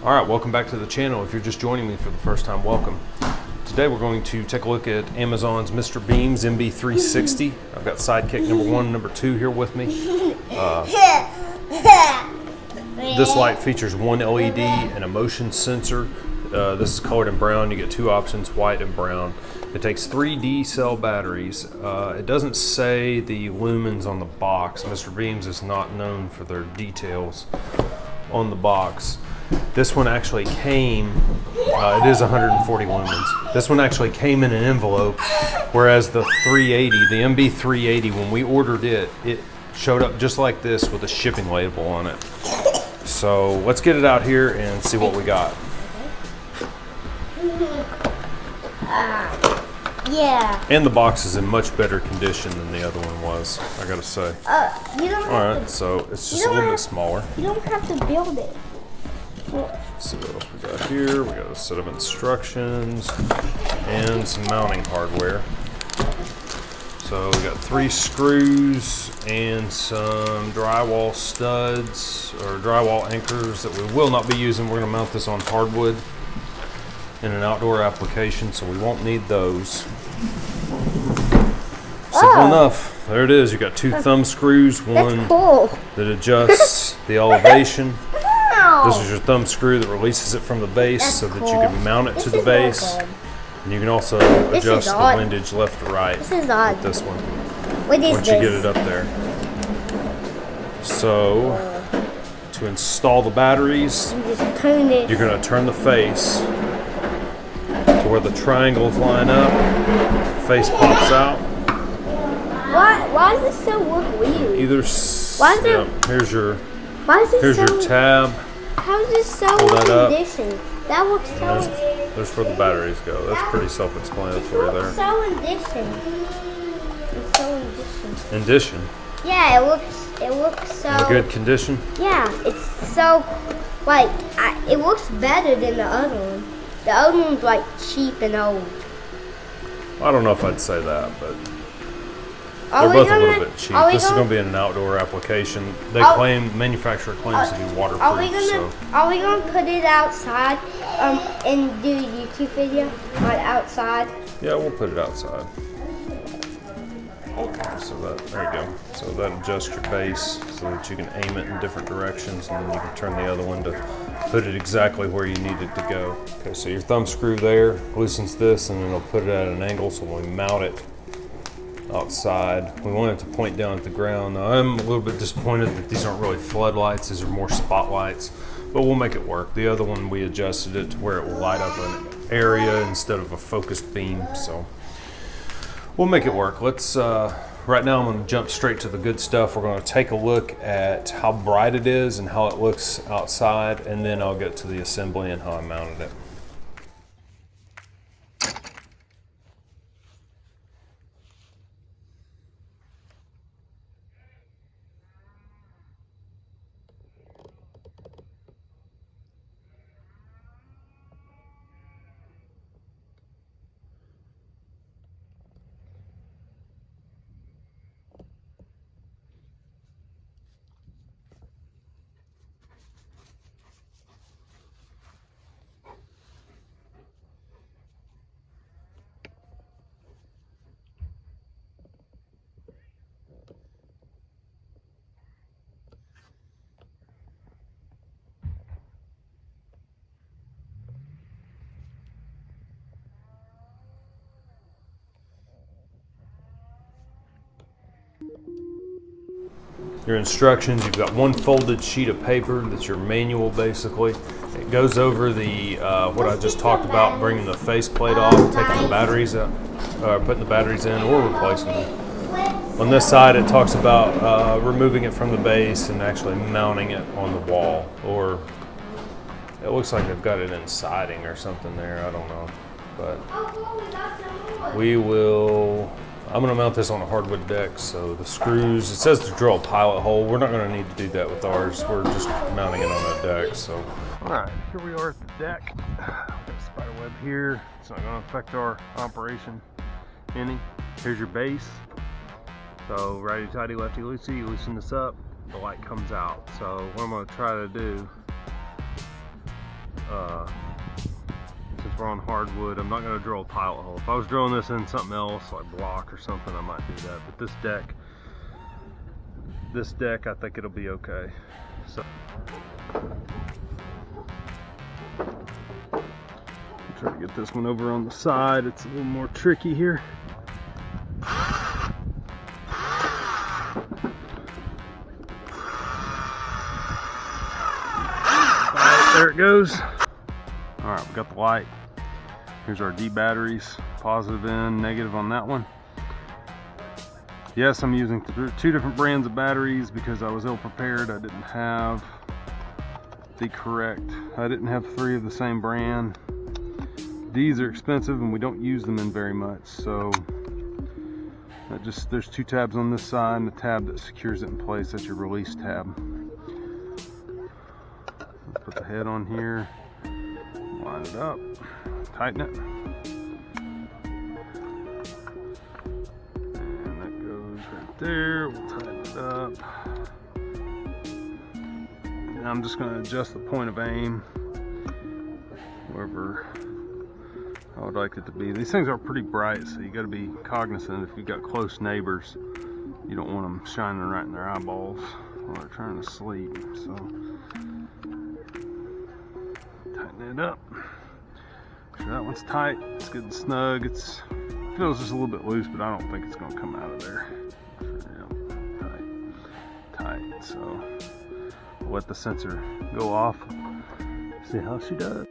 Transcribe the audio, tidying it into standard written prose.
Alright, welcome back to the channel. If you're just joining me for the first time, welcome. Today we're going to take a look at Amazon's Mr. Beam's MB360. I've got sidekick number 1 and number 2 here with me. This light features one LED and a motion sensor. This is colored in brown. You get two options, white and brown. It takes 3 D-cell batteries. It doesn't say the lumens on the box. Mr. Beam's is not known for their details on the box. This one actually came, it is 140 lumens. This one actually came in an envelope, whereas the 380, the MB380, when we ordered it, it showed up just like this with a shipping label on it. So let's get it out here and see what we got. Yeah. And the box is in much better condition than the other one was, I gotta say. Alright, so it's just a little bit smaller. You don't have to build it. Let's see what else we got here. We got a set of instructions and some mounting hardware. So we got 3 screws and some drywall studs or drywall anchors that we will not be using. We're going to mount this on hardwood in an outdoor application, so we won't need those. Simple enough. There it is. You got 2 thumb screws, one that adjusts the elevation. This is your thumb screw that releases it from the base so that you can mount it to the base. And you can also adjust the windage left to right with this one once you get it up there. So to install the batteries, you're going to turn the face to where the triangles line up. The face pops out. Why does it so look weird? Here's your your tab. How is this so conditioned? That looks so. There's where the batteries go. That's pretty self-explanatory there. So conditioned. It's so conditioned. Condition? Yeah, it looks so. In good condition? Yeah, it's so like it looks better than the other one. The other one's like cheap and old. I don't know if I'd say that, but they're both a little bit cheap. This is going to be an outdoor application. They manufacturer claims to be waterproof. Are we gonna put it outside and do a YouTube video outside? Yeah, we'll put it outside. So there you go. So that adjusts your base so that you can aim it in different directions, and then you can turn the other one to put it exactly where you need it to go. Okay, so your thumb screw there loosens this, and then it'll put it at an angle so when we mount it outside, we want it to point down at the ground. Now, I'm a little bit disappointed that these aren't really floodlights. These are more spotlights, but we'll make it work. The other one, we adjusted it to where it will light up an area instead of a focused beam, so we'll make it work. Let's right now I'm going to jump straight to the good stuff. We're going to take a look at how bright it is and how it looks outside, and then I'll get to the assembly and how I mounted it. Your instructions, you've got one folded sheet of paper that's your manual basically. It goes over the what I just talked about, bringing the faceplate off, taking the batteries out, putting the batteries in or replacing them. On this side it talks about removing it from the base and actually mounting it on the wall, or it looks like they've got it in siding or something there, I don't know. But I'm going to mount this on a hardwood deck, so the screws, it says to drill a pilot hole. We're not going to need to do that with ours. We're just mounting it on a deck, so. All right, here we are at the deck. Got a spider web here. It's not going to affect our operation any. Here's your base. So righty-tighty, lefty-loosey, you loosen this up, the light comes out. So what I'm going to try to do since we're on hardwood, I'm not going to drill a pilot hole. If I was drilling this in something else, like block or something, I might do that. But this deck, I think it'll be okay. So, try to get this one over on the side. It's a little more tricky here. There it goes. All right, we got the light. Here's our D batteries, positive in, negative on that one. Yes, I'm using two different brands of batteries because I was ill prepared. I didn't have three of the same brand. These are expensive and we don't use them in very much. So there's two tabs on this side and the tab that secures it in place. That's your release tab. Put the head on here, line it up, tighten it, and that goes right there. We'll tighten it up. Now I'm just going to adjust the point of aim wherever I would like it to be. These things are pretty bright, so you got to be cognizant if you've got close neighbors. You don't want them shining right in their eyeballs while they're trying to sleep. So tighten it up. Make sure that one's tight. It's good and snug. It feels just a little bit loose, but I don't think it's going to come out of there. Tight. So I'll let the sensor go off. See how she does.